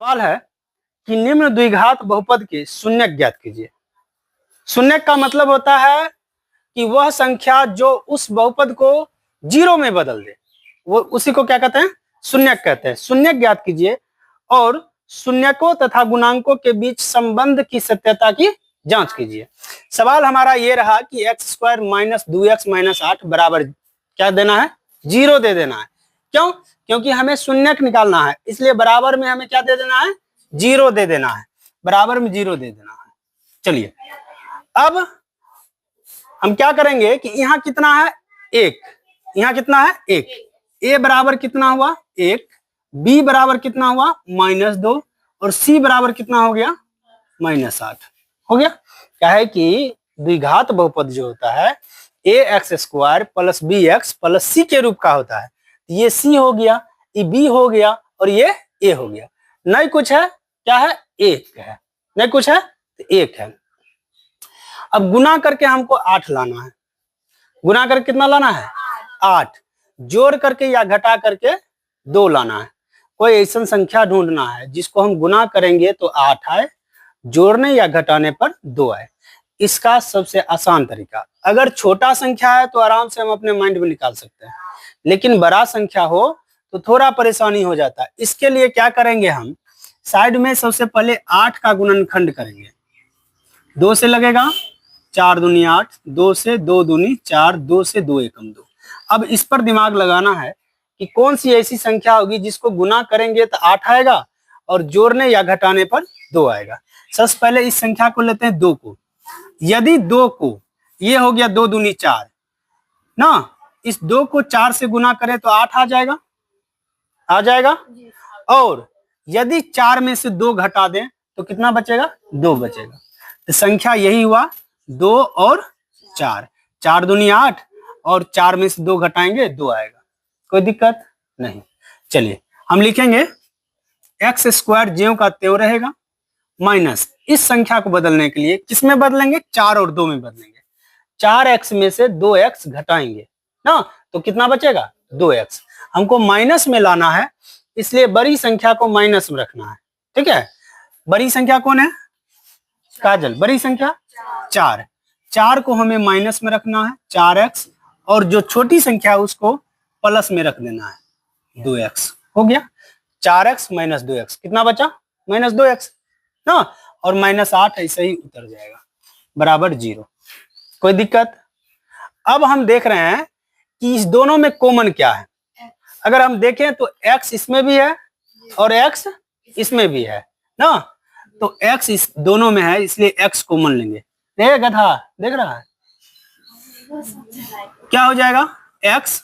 सवाल है कि निम्न द्विघात बहुपद के शून्यक ज्ञात कीजिए। शून्यक का मतलब होता है कि वह संख्या जो उस बहुपद को जीरो में बदल दे, वो उसी को क्या कहते हैं? शून्यक कहते हैं। शून्यक ज्ञात कीजिए और शून्यकों तथा गुणांकों के बीच संबंध की सत्यता की जांच कीजिए। सवाल हमारा ये रहा कि x square minus 2x minus 8 बराबर क्या देना है? जीरो दे देना है। क्यों? क्योंकि हमें शून्यक निकालना है, इसलिए बराबर में हमें क्या दे देना है? जीरो दे देना है। बराबर में जीरो दे देना है। चलिए अब हम क्या करेंगे कि यहाँ कितना है? एक। यहाँ कितना है? एक। ए बराबर कितना हुआ? एक। बी बराबर कितना हुआ? -2। और सी बराबर कितना हो गया? -8 हो गया। क्या है कि द्विघात बहुपद जो होता है a x square plus b x plus c के रूप का होता है। ये सी हो गया, ये बी हो गया और ये ए हो गया। नहीं कुछ है, क्या है? एक है। नहीं कुछ है तो एक है। अब गुना करके हमको 8 लाना है। गुना करके कितना लाना है? 8। जोड़ करके या घटा करके 2 लाना है। कोई ऐसा संख्या ढूंढना है जिसको हम गुना करेंगे तो 8 आए, जोड़ने या घटाने पर 2 आए। इसका सबसे आसान तरीका, अगर छोटा संख्या है तो आराम से हम अपने माइंड में निकाल सकते हैं, लेकिन बड़ा संख्या हो तो थोड़ा परेशानी हो जाता है। इसके लिए क्या करेंगे, हम साइड में सबसे पहले 8 का गुणनखंड करेंगे। 2 से लगेगा 4 दूनी 8, 2 से 2 दूनी 4, 2 से 2 एकम 2। अब इस पर दिमाग लगाना है कि कौन सी ऐसी संख्या होगी जिसको गुना करेंगे तो 8 आएगा और जोड़ने या घटाने पर 2 आएगा। सबसे पहले इस संख्या को लेते हैं 2 को। यदि 2 को, ये हो गया 2 दूनी 4 ना, इस 2 को 4 से गुना करें तो 8 आ जाएगा। आ जाएगा। और यदि 4 में से 2 घटा दें तो कितना बचेगा? 2 बचेगा। तो संख्या यही हुआ 2 और 4। 4 दूनी 8 और 4 में से 2 घटाएंगे 2 आएगा। कोई दिक्कत नहीं। चलिए हम लिखेंगे एक्स स्क्वायर ज्यों का त्यों रहेगा माइनस इस संख्या को बदलने के लिए किसमें बदलेंगे? 4 और 2 में बदलेंगे। 4x में से 2x घटाएंगे ना, तो कितना बचेगा? 2x। हमको माइनस में लाना है, इसलिए बड़ी संख्या को माइनस में रखना है। ठीक है। बड़ी संख्या कौन है? काजल। बड़ी संख्या 4। 4 को हमें माइनस में रखना है 4x, और जो छोटी संख्या है उसको प्लस में रख देना है 2x। हो गया। 4x माइनस 2x कितना बचा? -2x ना, और -8 ऐसे ही उतर जाएगा बराबर 0। कोई दिक्कत? अब हम देख रहे हैं कि इस दोनों में कॉमन क्या है। अगर हम देखें तो x इसमें भी है और x इसमें भी है ना, तो x इस दोनों में है, इसलिए x कॉमन लेंगे। देख गधा, देख रहा है क्या हो जाएगा? x।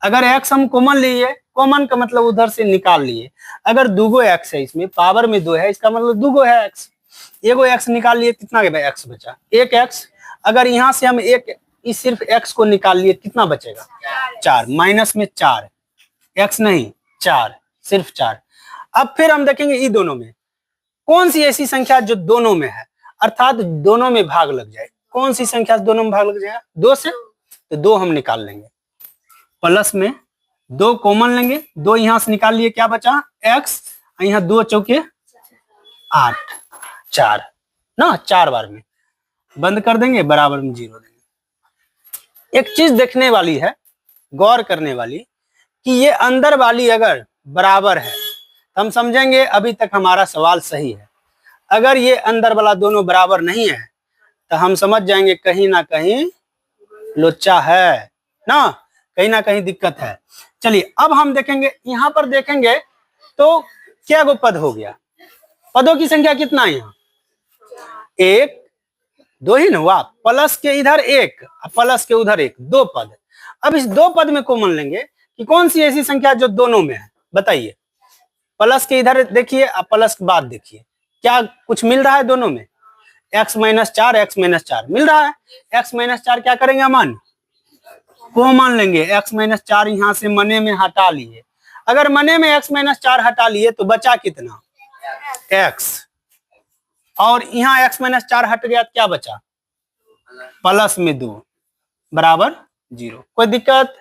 अगर x हम कॉमन लिए, कॉमन का मतलब उधर से निकाल लिए। अगर 2 x है, इसमें पावर में 2 है, इसका मतलब 2 है x। एगो x निकाल लिए, कितना x बचा? 1 x। अगर यहाँ से हम एक इस सिर्फ x को निकाल लिए, कितना बचेगा? 4। माइनस में 4, x नहीं 4, सिर्फ 4। अब फिर हम देखेंगे ये दोनों में कौन सी ऐसी संख्या जो दोनों में है, अर्थात दोनों में भाग लग जाए। कौन सी संख्या दोनों में भाग लग जाएगा? 2 से, तो 2 हम निकाल लेंगे। प्लस में 2 कॉमन लेंगे, 2 यहां से निकाल लिए, क्या बचा? x। यहाँ 2 चौके 8, 4 ना, 4 बार में बंद कर देंगे, बराबर में 0 देंगे। एक चीज देखने वाली है, गौर करने वाली, कि ये अंदर वाली अगर बराबर है तो हम समझेंगे अभी तक हमारा सवाल सही है। अगर ये अंदर वाला दोनों बराबर नहीं है तो हम समझ जाएंगे कहीं ना कहीं लोचा है ना, कहीं ना कहीं दिक्कत है। चलिए अब हम देखेंगे, यहां पर देखेंगे तो क्या गो पद हो गया? पदों की संख्या कितना है यहाँ? 1 2 ही ना हुआ। प्लस के इधर 1, प्लस के उधर 1, 2 पद। अब इस 2 पद में कॉमन लेंगे कि कौन सी ऐसी संख्या जो दोनों में है, बताइए। प्लस के इधर देखिए, प्लस के बाद देखिए, क्या कुछ मिल रहा है दोनों में? x माइनस 4, x माइनस 4 मिल रहा है। x माइनस 4 क्या करेंगे? अमन कॉमन लेंगे। x माइनस 4 यहाँ से मने में हटा लिए। अगर मने में x माइनस 4 हटा लिए तो बचा कितना? x। और यहाँ x माइनस 4 हट गया तो क्या बचा? प्लस में 2 बराबर 0। कोई दिक्कत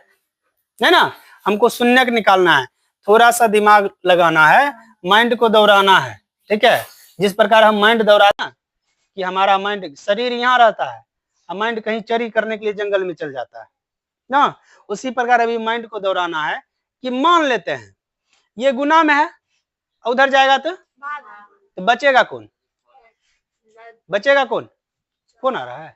है ना? हमको शून्यक निकालना है, थोड़ा सा दिमाग लगाना है, माइंड को दौड़ाना है, ठीक है। जिस प्रकार हम माइंड दौड़ाना कि हमारा माइंड, शरीर यहाँ रहता है, माइंड कहीं चरी करने के लिए जंगल में चल जाता है ना, उसी प्रकार अभी माइंड को दौड़ाना है कि मान लेते हैं ये गुना में है, उधर जाएगा तो बचेगा कौन? बचेगा कौन? कौन आ रहा है?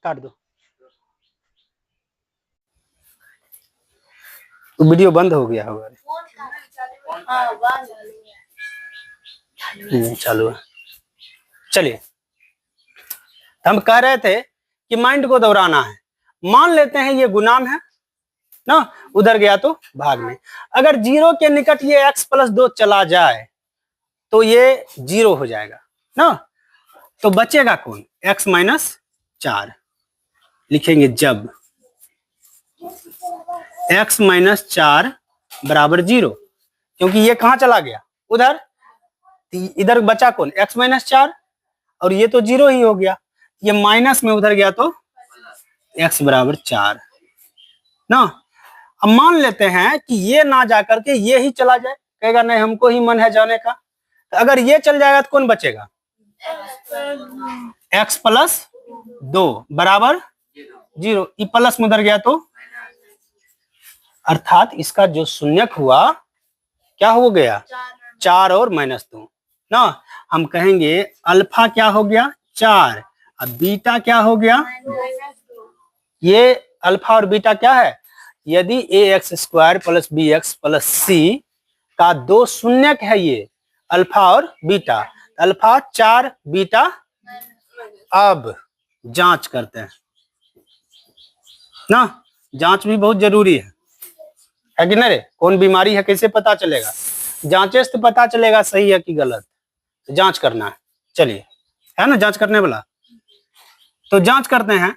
काट दो, तो वीडियो बंद हो गया होगा। चालू है। चलिए, हम कह रहे थे कि माइंड को दोहराना है। मान लेते हैं ये गुणाम है ना, उधर गया तो भाग में। अगर 0 के निकट ये x + 2 चला जाए तो ये 0 हो जाएगा ना, तो बचेगा कौन? x - 4 लिखेंगे जब x - 4 बराबर 0, क्योंकि ये कहां चला गया? उधर। इधर बचा कौन? x - 4, और ये तो 0 ही हो गया। ये माइनस में उधर गया तो x बराबर 4 ना। अब मान लेते हैं कि ये ना जाकर के ये ही चला जाए, कहेगा नहीं हमको ही मन है जाने का। तो अगर ये चल जाएगा तो कौन बचेगा? x + 2 बराबर 0। ये प्लस में उधर गया तो, अर्थात इसका जो शून्यक हुआ क्या हो गया? 4 और -2 ना। हम कहेंगे अल्फा क्या हो गया? 4, अब बीटा क्या हो गया? ये अल्फा और बीटा क्या है? यदि ax² + bx + c का 2 शून्यक है, ये अल्फा और बीटा, अल्फा 4 बीटा। अब जांच करते हैं ना, जांच भी बहुत जरूरी है कि नहीं रे? कौन बीमारी है कैसे पता चलेगा? जांचे से तो पता चलेगा सही है कि गलत। तो जांच करना है, चलिए, है ना जांच करने वाला। तो जांच करते हैं।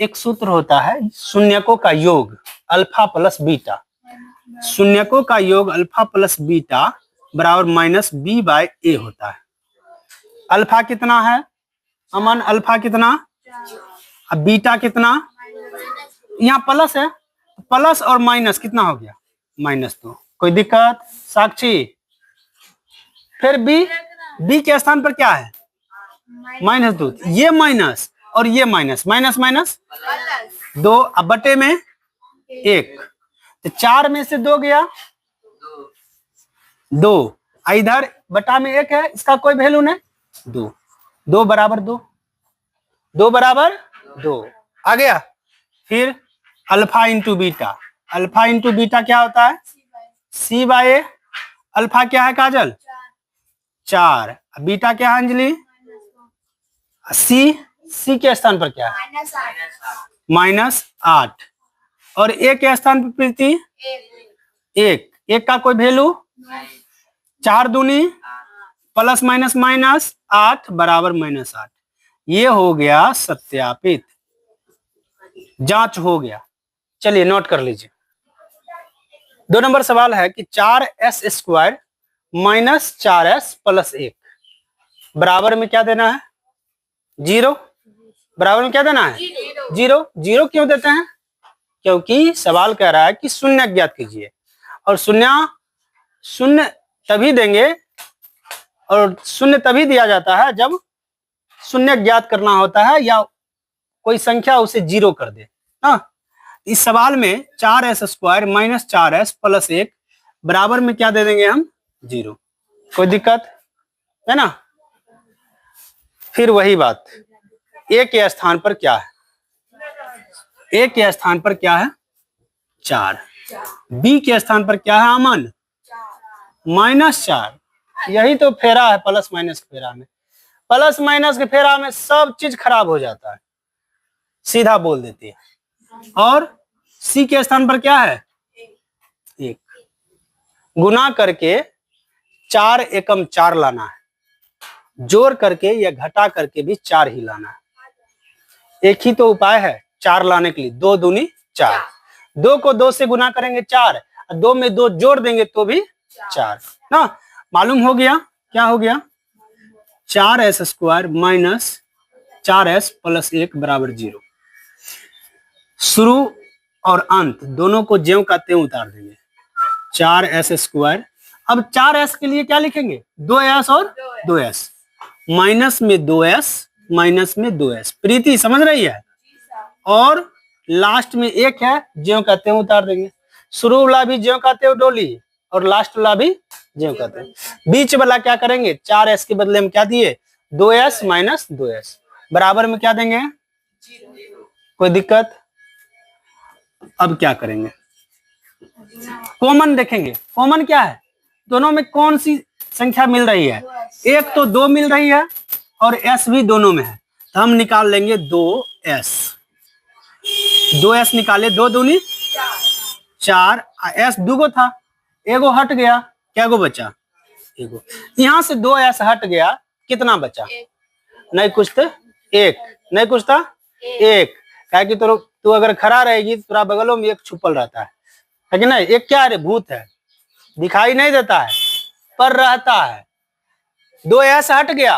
एक सूत्र होता है शून्यकों का योग अल्फा + बीटा। शून्यकों का योग अल्फा + बीटा बराबर -b/a होता है। अल्फा कितना है अमन? अल्फा कितना? अब बीटा कितना? यहाँ प्लस है, प्लस और माइनस कितना हो गया? -2। कोई दिक्कत साक्षी? फिर b के स्थान पर क्या है? -2। ये माइनस और ये माइनस, माइनस 2, अब बटे में 1, तो 4 में से 2 गया 2, इधर बटा में 1 है, इसका कोई वैल्यू नहीं। 2 बराबर 2, 2 बराबर 2 आ गया। फिर alpha into beta, alpha into beta क्या होता है? c/a। अल्फा क्या है काजल? 4, बीटा क्या है अंजलि? c के स्थान पर क्या है? -8, और a के स्थान पर प्रीति 1 का कोई वैल्यू? 4 दूनी +- 8 बराबर -8। ये हो गया सत्यापित, जांच हो गया। चलिए नोट कर लीजिए। 2 नंबर सवाल है कि 4s² - 4s + 1 बराबर में क्या देना है? 0। बराबर में क्या देना है? 0। 0 क्यों देते हैं? क्योंकि सवाल कह रहा है कि शून्य ज्ञात कीजिए, और शून्य तभी देंगे, और शून्य तभी दिया जाता है जब शून्य ज्ञात करना होता है या कोई संख्या उसे 0 कर दे ना। इस सवाल में 4s² - 4s + 1 बराबर में क्या दे देंगे हम? 0। कोई दिक्कत है ना। फिर वही बात, a के स्थान पर क्या है? a के स्थान पर क्या है? 4। b के स्थान पर क्या है अमन? -4। यही तो फेरा है प्लस माइनस के फेरा में। प्लस माइनस के फेरा में सब चीज खराब हो जाता है, सीधा बोल देती है। और c के स्थान पर क्या है? 1। गुना करके 4 एकम 4 लाना है, जोड़ करके या घटा करके भी 4 ही लाना है। एक ही तो उपाय है 4 लाने के लिए, 2 दूनी 4। 2 को 2 से गुना करेंगे 4, 2 में 2 जोड़ देंगे तो भी 4 ना। मालूम हो गया क्या हो गया? 4s² माइनस 4s प्लस 1 बराबर 0। शुरू और अंत दोनों को ज्यों का त्यों उतार देंगे। 4s²। अब 4s के लिए क्या लिखेंगे? 2s और 2s, माइनस में 2s, माइनस में 2s। प्रीति समझ रही है? और लास्ट में 1 है, ज्यों का त्यों उतार देंगे। शुरू वाला भी ज्यों का त्यों डोली और लास्ट वाला भी ज्यों का त्यों। बीच वाला क्या करेंगे? 4s के बदले में क्या दिए? 2s माइनस 2s बराबर में क्या देंगे? कोई दिक्कत? अब क्या करेंगे? कॉमन देखेंगे। कॉमन क्या है? दोनों में कौन सी संख्या मिल रही है? एक तो 2 मिल रही है और s भी दोनों में है, तो हम निकाल लेंगे 2s। 2s निकाले, 2 दूनी 4, s दुगो था, एगो हट गया, क्या गो बचा? एगो। यहां से 2s हट गया, कितना बचा? नहीं कुछ तो 1, नहीं कुछ था 1। क्या कि तू अगर खड़ा रहेगी तो बगलों में 1 छुपल रहता है कि नहीं? एक क्या है? भूत है, दिखाई नहीं देता है पर रहता है। 2s हट गया,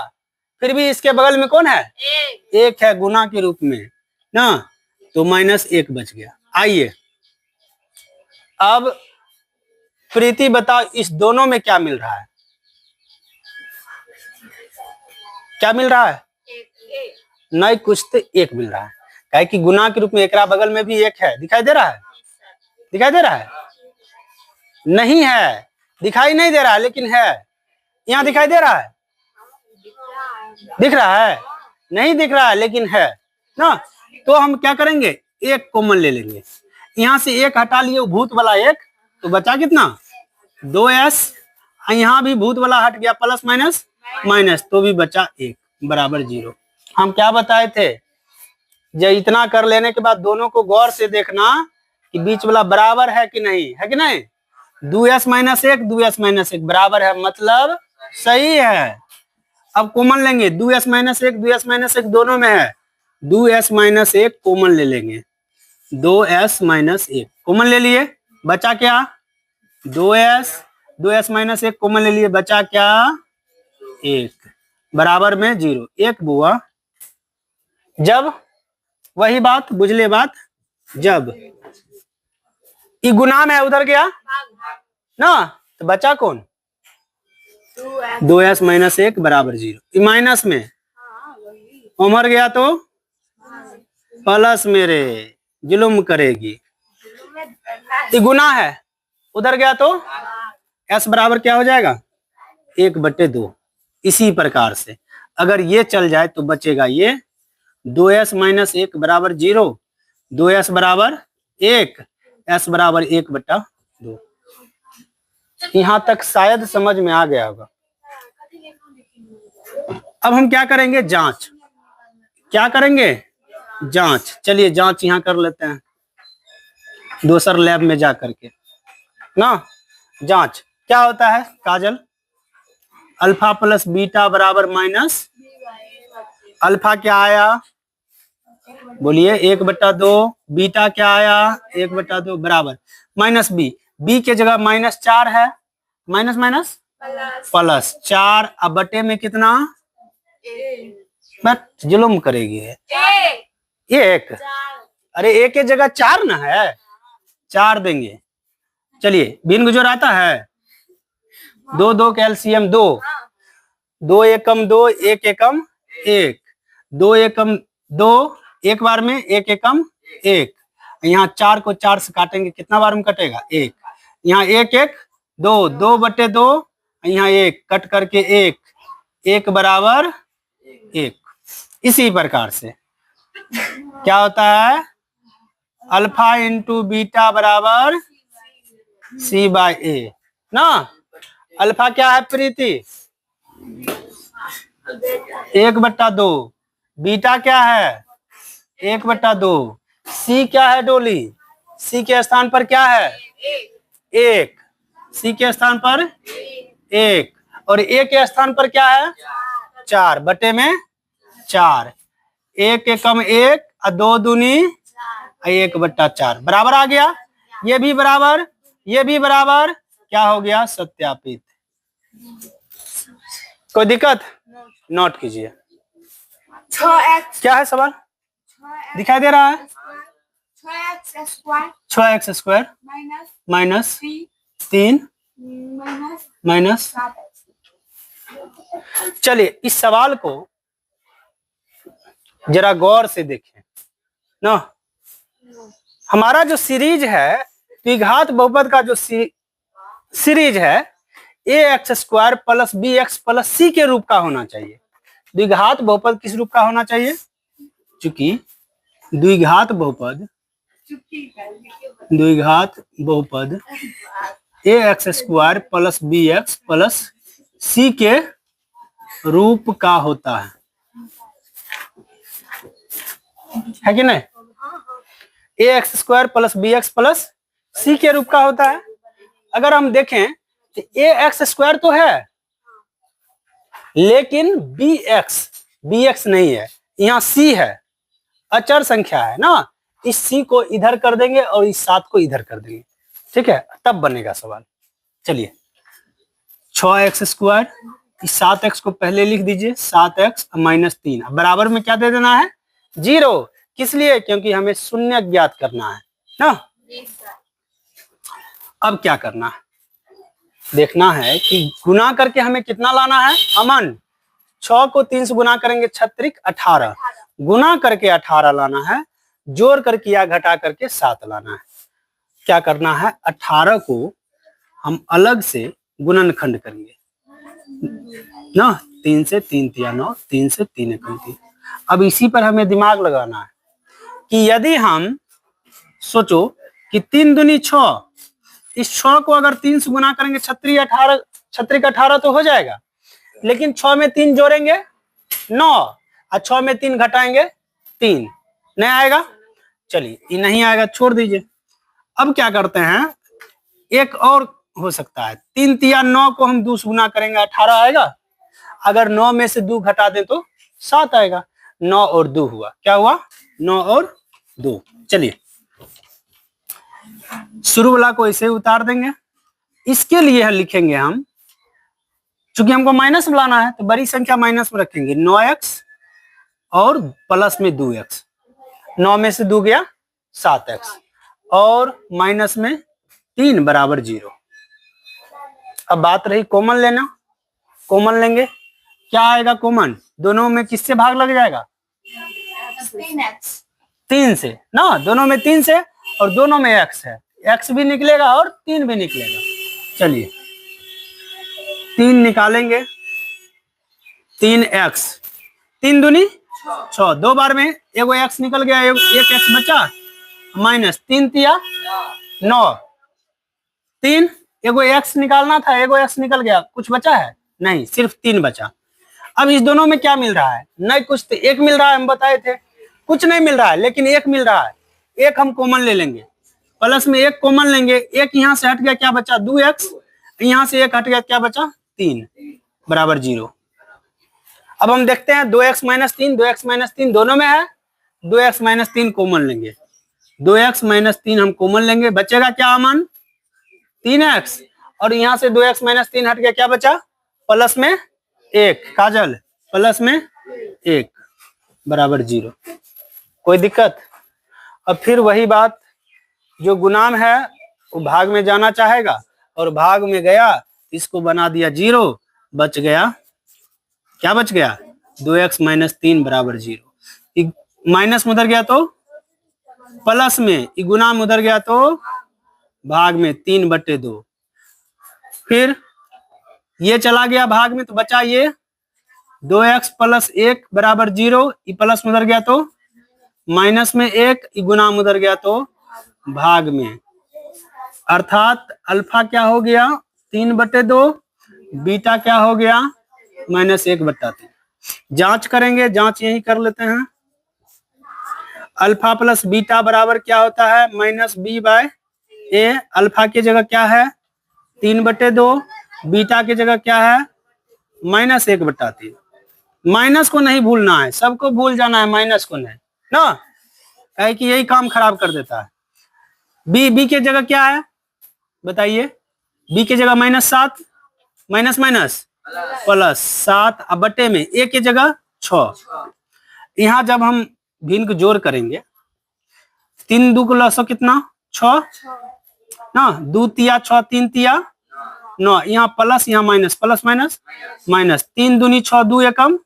फिर भी इसके बगल में कौन है? 1 है, गुना के रूप में ना, तो -1 बच गया। आइए अब प्रीति बताओ, इस दोनों में क्या मिल रहा है? क्या मिल रहा है? नहीं कुछ तो 1 मिल रहा है। क्या कि गुना के रूप में एकरा बगल में भी 1 है, दिखाई दे रहा है? दिखाई दे रहा है? नहीं है, दिखाई नहीं दे रहा है, लेकिन है। यहाँ दिखाई दे रहा है? दिख रहा है? नहीं दिख रहा है, लेकिन है ना। तो हम क्या करेंगे? 1 कॉमन ले लेंगे। यहाँ से 1 हटा लिए, भूत वाला 1, तो बचा कितना? 2s। यहाँ भी भूत वाला हट गया, प्लस माइनस माइनस, तो भी बचा 1 बराबर 0। हम क्या बताए थे? जब इतना कर लेने के बाद दोनों को गौर से देखना कि बीच वाला बराबर है कि नहीं, है कि नहीं? 2s माइनस 1, 2s माइनस 1 बराबर है, मतलब सही है। अब कॉमन लेंगे, 2s माइनस 1, 2s माइनस 1 दोनों में है, 2s माइनस 1 कॉमन ले लेंगे। 2s माइनस 1 कॉमन ले लिए, बचा क्या? 2s। 2s माइनस 1 कॉमन ले लिए, बचा क्या? 1 बराबर में 0। 1 बुआ जब, वही बात बुझले बात, जब ये गुना में उधर गया ना, तो बचा कौन? 2s माइनस 1 बराबर 0। माइनस में उमर गया तो प्लस मेरे जुल्म करेगी। ये गुना है, उधर गया तो s बराबर क्या हो जाएगा? 1/2। इसी प्रकार से अगर ये चल जाए तो बचेगा ये 2s माइनस 1 बराबर 0, 2s बराबर 1, s बराबर 1/2। यहाँ तक शायद समझ में आ गया होगा। अब हम क्या करेंगे? जांच। क्या करेंगे? जांच। चलिए जांच यहाँ कर लेते हैं, दूसर लैब में जा करके ना। जांच क्या होता है काजल? अल्फा प्लस बीटा बराबर माइनस अल्फा क्या आया? बोलिए 1/2। बीटा क्या आया? 1/2 बराबर माइनस बी। बी के जगह -4 है, माइनस माइनस प्लस 4, अब बटे में कितना? बस जुल्म करेगी 1। अरे 1 के जगह 4 ना है, 4 देंगे। चलिए बिन गुजर आता है, 2 2 के एलसीएम 2, 2 एकम 2, 1 एकम 1, 2 एकम 2, एक बार में 1 एकम 1। यहाँ 4 को 4 से काटेंगे, कितना बार में कटेगा? 1। यहाँ 1 1 2, 2/2, यहाँ 1 कट करके 1 बराबर 1। इसी प्रकार से क्या होता है? अल्फा इंटू बीटा बराबर c/a ना। अल्फा क्या है प्रीति? 1/2। बीटा क्या है? 1/2। सी क्या है डोली? सी के स्थान पर क्या है? 1। सी के स्थान पर 1 और ए के स्थान पर क्या है? 4 बटे में 4। 1 एकम 1 और 2 दूनी 1/4 बराबर आ गया। ये भी बराबर, ये भी बराबर, क्या हो गया? सत्यापित। कोई दिक्कत? नोट कीजिए। 6x क्या है सवाल? दिखाई दे रहा है? 6x square 6x square minus 3 minus. 7x। चलिए इस सवाल को जरा गौर से देखें ना। हमारा जो सीरीज है, द्विघात बहुपद का जो सीरीज है a x square plus b x plus c के रूप का होना चाहिए। द्विघात बहुपद किस रूप का होना चाहिए? चूंकि द्विघात बहुपद a x square plus b x plus c के रूप का होता है कि नहीं? A x square plus b x plus c के रूप का होता है। अगर हम देखें तो ए एक्स स्क्वायर तो है, लेकिन बी एक्स नहीं है, यहाँ सी है, अचर संख्या है ना। इस सी को इधर कर देंगे और इस 7 को इधर कर देंगे, ठीक है, तब बनेगा सवाल। चलिए 6x स्क्वायर, इस 7x को पहले लिख दीजिए, 7x माइनस 3 बराबर में क्या दे देना है? 0। किस लिए? क्योंकि हमें शून्य ज्ञात करना है ना। अब क्या करना है? देखना है कि गुना करके हमें कितना लाना है अमन। 6 को 3 से गुना करेंगे 6 18, गुना करके 18 लाना है, जोड़ करके या घटा करके 7 लाना है। क्या करना है? 18 को हम अलग से गुणनखंड करेंगे ना। 3 से 3 तिया 9, 3 से 3 एकम 3। अब इसी पर हमें दिमाग लगाना है कि यदि हम सोचो कि 3 दूनी 6, इस 6 को अगर 3 से गुना करेंगे 6 18 तो हो जाएगा, लेकिन 6 में 3 जोड़ेंगे 9 और 6 में 3 घटाएंगे 3, नहीं आएगा। चलिए ये नहीं आएगा, छोड़ दीजिए। अब क्या करते हैं, एक और हो सकता है, 3 तिया 9 को हम 2 से गुना करेंगे 18 आएगा। अगर 9 में से 2 घटा दें तो 7 आएगा। 9 और 2 हुआ, क्या हुआ? 9 और 2। चलिए शुरू वाला को इसे उतार देंगे। इसके लिए लिखेंगे हम, चूंकि हमको माइनस में लाना है तो बड़ी संख्या माइनस में रखेंगे, 9x और प्लस में 2x। 9 में से 2 गया 7x और माइनस में 3 बराबर 0। अब बात रही कॉमन लेना, कॉमन लेंगे, क्या आएगा कॉमन? दोनों में किससे भाग लग जाएगा? 3 से ना, दोनों में 3 से, और दोनों में x है, x भी निकलेगा और 3 भी निकलेगा। चलिए 3 निकालेंगे, 3x, 3 दूनी 6, 2 बार में एगो x निकल गया, एक x बचा, माइनस 3 तिया 9, 3, एगो x निकालना था, एगो x निकल गया, कुछ बचा है? नहीं, सिर्फ 3 बचा। अब इस दोनों में क्या मिल रहा है? नहीं कुछ, तो 1 मिल रहा है, हम बताए थे। कुछ नहीं मिल रहा है, लेकिन 1 मिल रहा है। 1 हम कॉमन ले लेंगे, प्लस में 1 कॉमन लेंगे, 1 यहाँ से हट गया, क्या बचा? 2x, यहाँ से 1 हट गया, क्या बचा? 3 बराबर 0। अब हम देखते हैं 2x माइनस 3, 2x माइनस 3 दोनों में है, 2x माइनस 3 कॉमन लेंगे, 2x माइनस 3 हम कॉमन लेंगे, बचेगा क्या अमन? 3x, और यहाँ से 2x माइनस 3 हट गया, क्या बचा? प्लस में 1, काजल प्लस में 1 बराबर 0। कोई दिक्कत? अब फिर वही बात, जो गुणाम है वो भाग में जाना चाहेगा, और भाग में गया, इसको बना दिया 0, बच गया, क्या बच गया? 2x माइनस 3 बराबर 0। माइनस में उधर गया तो प्लस में, गुणाम उधर गया तो भाग में, 3/2। फिर ये चला गया भाग में तो बचा ये 2x प्लस 1 बराबर 0, प्लस में उधर गया तो माइनस में 1, गुणाम उधर गया तो भाग में, अर्थात अल्फा क्या हो गया? 3/2, बीटा क्या हो गया? -1/3। जांच करेंगे, जांच यही कर लेते हैं। अल्फा प्लस बीटा बराबर क्या होता है? -b/a। अल्फा की जगह क्या है? 3/2, बीटा की जगह क्या है? -1/3। माइनस को नहीं भूलना है, सबको भूल जाना है, माइनस को नहीं ना, कहे कि यही काम खराब कर देता है। बी की जगह क्या है बताइए? बी की जगह -7, माइनस माइनस प्लस 7 अब बटे में ए की जगह 6। यहाँ जब हम भिन्न को जोड़ करेंगे 3 2 को लसो कितना 6 ना, 2 तिया 6 3 तिया 9, यहाँ प्लस यहाँ माइनस, प्लस माइनस माइनस, 3 दूनी 6 2 एकम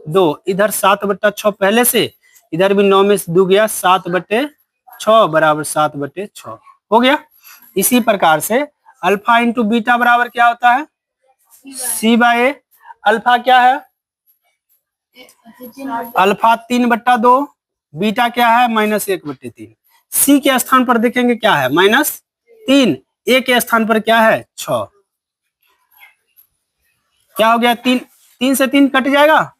2, इधर 7 बट्टा 6 पहले से, इधर भी 9 में से 2 गया 7 बटे 6 बराबर 7 बटे 6 हो गया। इसी प्रकार से अल्फा इंटू बीटा बराबर क्या होता है सी बाय ए। अल्फा क्या है अल्फा 3 बट्टा 2, बीटा क्या है -1/3। सी के स्थान पर देखेंगे क्या है -3, ए के स्थान पर क्या है 6। क्या हो गया 3 से 3 कट जाएगा,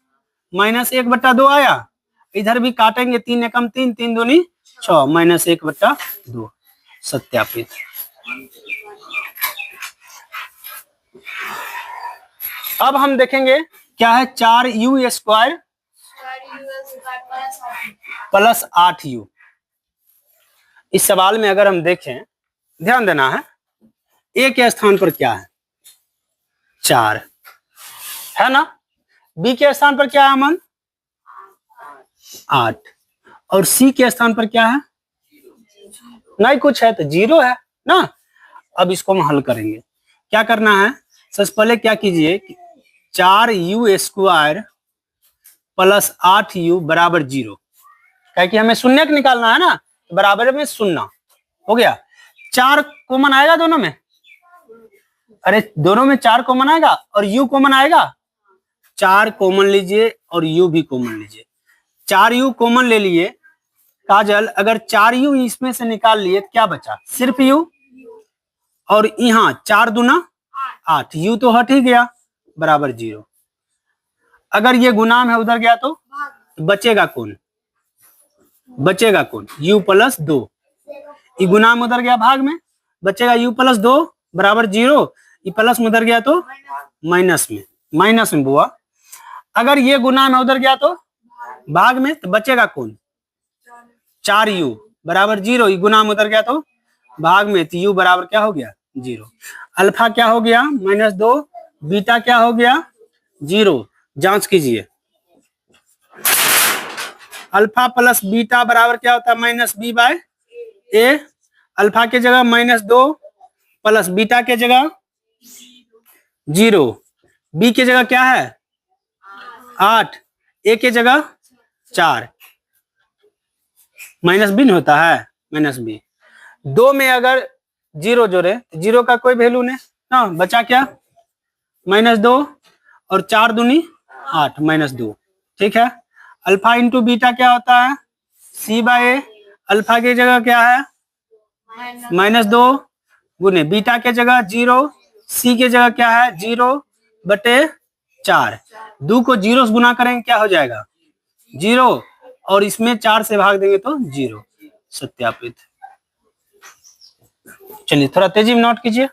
-1/2 आया, इधर भी काटेंगे 3 एकम 3 3 दूनी 6, -1/2 सत्यापित। अब हम देखेंगे क्या है 4u² प्लस 8u। इस सवाल में अगर हम देखें, ध्यान देना है, ए के स्थान पर क्या है 4 है ना, बी के स्थान पर क्या है अमन 8, और सी के स्थान पर क्या है नहीं कुछ है तो 0 है ना। अब इसको हम हल करेंगे। क्या करना है, सबसे पहले क्या कीजिए 4u² प्लस 8u बराबर 0, क्या कि हमें शून्य निकालना है ना, तो बराबर में 0 हो गया। 4 कॉमन आएगा दोनों में, अरे दोनों में 4 कॉमन आएगा और u कॉमन आएगा, 4 कॉमन लीजिए और u भी कॉमन लीजिए। 4u कॉमन ले लिए काजल, अगर 4u इसमें से निकाल लिए तो क्या बचा सिर्फ u, और यहाँ 4 दूना 8, u तो हट ही गया बराबर 0। अगर ये गुणाम है उधर गया तो बचेगा कौन, बचेगा कौन u प्लस 2, ये गुणाम उधर गया भाग में, बचेगा u प्लस 2 बराबर 0, ये प्लस में उधर गया तो माइनस में बुआ। अगर ये गुणाम है उधर गया तो भाग में, तो बचेगा कौन 4u बराबर 0, ये गुणाम उधर गया तो भाग में, तो u बराबर क्या हो गया 0। अल्फा क्या हो गया -2, बीटा क्या हो गया 0। जांच कीजिए, अल्फा प्लस बीटा बराबर क्या होता है -b/a। अल्फा के जगह -2 प्लस बीटा के जगह 0, बी के जगह क्या है 8, ए के जगह 4, -b होता है -b। 2 में अगर 0 जोड़े तो 0 का कोई वैल्यू नहीं ना, बचा क्या -2 और 4 दूनी 8 -2, ठीक है। अल्फा इंटू बीटा क्या होता है c/a। अल्फा की जगह क्या है -2 गुने बीटा के जगह 0, सी के जगह क्या है 0/4। 2 को 0 से गुना करेंगे क्या हो जाएगा 0, और इसमें 4 से भाग देंगे तो 0 सत्यापित। चलिए थोड़ा तेजी में नोट कीजिए।